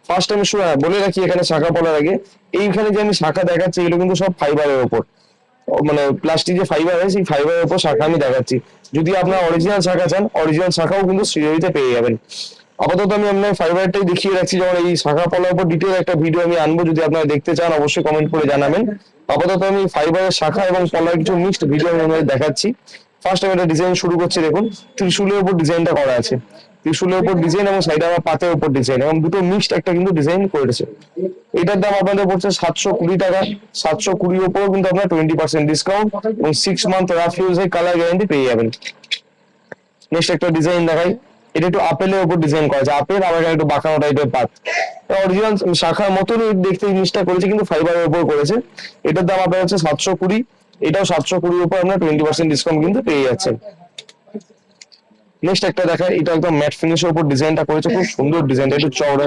First আমি বলে রাখি এখানে শাখা পলার আগে, এইখানে যে আমি শাখা দেখাচ্ছি এগুলো কিন্তু সব ফাইবারের ওপর, মানে প্লাস্টিক যে ফাইবার হয় সেই ফাইবারের উপর শাখা আমি দেখাচ্ছি। যদি আপনার অরিজিনাল শাখা চান, অরিজিনাল শাখাও কিন্তু শ্রীহরিতে পেয়ে যাবেন। আপাতত আমি আপনার ফাইবারটাই দেখিয়ে রাখছি, যেমন এই শাখা পলার উপর ডিটেল একটা ভিডিও আমি আনবো, যদি আপনারা দেখতে চান অবশ্যই কমেন্ট করে জানাবেন। আপাতত আমি ফাইবারের শাখা এবং পলার কিছু মিক্সড ভিডিও আমি আপনাদের দেখাচ্ছি। ফার্স্ট আমি একটা ডিজাইন শুরু করছি, দেখুন ত্রিশূলের উপর ডিজাইনটা করা আছে, ত্রিশূলের উপর ডিজাইন এবং সাইডে আমার পাতের উপর ডিজাইন, এবং দুটো মিক্সড একটা কিন্তু ডিজাইন করেছে। এটার দাম আপনাদের পড়ছে 720 টাকা। 720 উপর কিন্তু আপনার 20% ডিসকাউন্ট এবং 6 মান্থ রাফ ইউজে কালার গ্যারান্টি পেয়ে যাবেন। নেক্সট একটা ডিজাইন দেখাই, এটা একটু আপেলের উপর ডিজাইন করা আছে, আপেল আবার একটু বাঁকানো টাইপের পাত, অরিজিনাল শাখার মতনই দেখতে জিনিসটা করেছে কিন্তু ফাইবারের উপর করেছে। এটার দাম আপনার হচ্ছে 720, এটাও 720 উপর আপনার 20% ডিসকাউন্ট কিন্তু পেয়ে যাচ্ছেন। নেক্সট একটা দেখায়, এটা একদম ম্যাট ফিনিশের উপর ডিজাইনটা করেছে, খুব সুন্দর ডিজাইনটা, একটু চওড়া,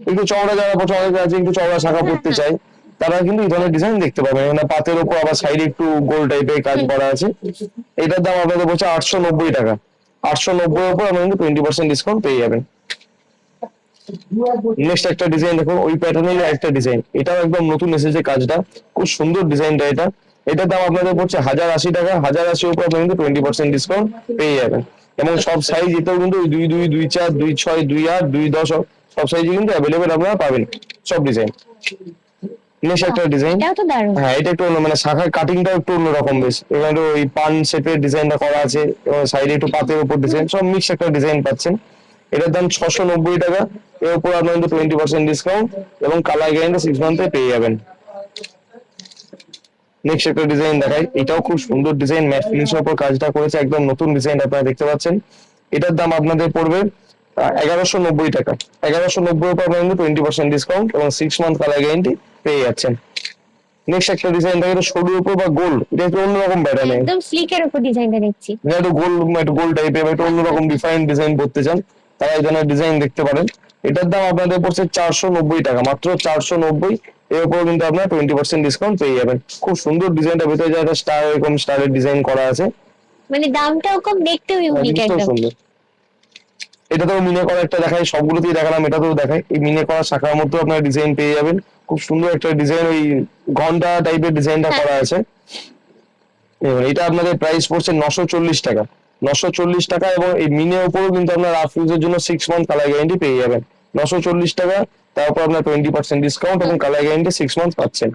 একটু চওড়া যারা পছন্দ আছে, একটু চওড়া শাখা পড়তে চাই তারা কিন্তু এই ধরনের ডিজাইন দেখতে পাবেন। এখানে পাতের উপর আবার সাইডে একটু গোল টাইপের কাজ করা আছে। এটার দাম আপনাদের বলছে 890 টাকা। 890 উপর আপনি কিন্তু 20% ডিসকাউন্ট পেয়ে যাবেন। নেক্সট একটা ডিজাইন দেখুন, ওই প্যাটার্নের একটা ডিজাইন, এটাও একদম নতুন এসেছে কাজটা, খুব সুন্দর ডিজাইনটা। এটার দাম আপনাদের পড়ছে 1080 টাকা। 1080 উপর আপনি কিন্তু 20% ডিসকাউন্ট পেয়ে যাবেন। এবং সব সাইজ এতেও কিন্তু 2.2, 2.4, 2.6, 2.8, 2.10 সব সাইজে কিন্তু অ্যাভেলেবেল আপনারা পাবেন সব ডিজাইন। নেক্সট একটা ডিজাইন, হ্যাঁ এটা একটু মানে শাখার কাটিংটাও একটু অন্যরকম, বেশ এখানে ওই পান শেপের ডিজাইনটা করা আছে এবং সাইডে একটু পাতের উপর ডিজাইন, সব মিক্স একটা ডিজাইন পাচ্ছেন। এটার দাম 690 টাকা। এর উপর আপনার কিন্তু 20% ডিসকাউন্ট এবং কালার গ্যারান্টি 6 মান্থে পেয়ে যাবেন। নেক্সট একটা ডিজাইন দেখাই, এটাও খুব সুন্দর ডিজাইন, ম্যাট ফিনিশের উপর কাজটা করেছে, একদম নতুন ডিজাইন আপনারা দেখতে পাচ্ছেন। এটার দাম আপনাদের পড়বে 1190 টাকা। 1190 উপর আপনার কিন্তু 20% ডিসকাউন্ট এবং 6 মান্থ কালার গ্যারান্টি পেয়ে যাচ্ছেন। নেক্সট একটা ডিজাইন দেখেন, সরুর উপর বা গোল, এটা একটু অন্যরকম প্যাটার্ন, একদম স্লিকের উপর ডিজাইনটা দেখছি, একটু গোল টাইপের, একটু অন্যরকম ডিফারেন্ট ডিজাইন করতে চান তারা এই ধরনের ডিজাইন দেখতে পারেন। এটার দাম আপনাদের পড়ছে 490 টাকা, মাত্র 490। এর উপর কিন্তু আপনার 20% ডিসকাউন্ট পেয়ে যাবেন। খুব সুন্দর ডিজাইনটা, ভেতরে যে একটা স্টার, এরকম স্টারের ডিজাইন করা আছে, মানে দামটাও কম, দেখতেও ইউনিক একদম সুন্দর। এটা তো মিনে করা একটা দেখাই, সবগুলোতেই দেখালাম, এটাতেও দেখাই। এই মিনে করা শাখার মধ্যে আপনার ডিজাইন পেয়ে যাবেন, খুব সুন্দর একটা ডিজাইন, ওই ঘন্টা টাইপের ডিজাইনটা করা আছে। এটা আপনাদের প্রাইস পড়ছে 940 টাকা। 940 টাকা, এবং এই মিনের উপরও কিন্তু আপনার রাফ ইউজের জন্য 6 মান্থ কালার গ্যারান্টি পেয়ে যাবেন। 940 টাকা, তারপর আপনার 20% ডিসকাউন্ট এবং কালার গ্যারান্টি 6 মান্থ পাচ্ছেন।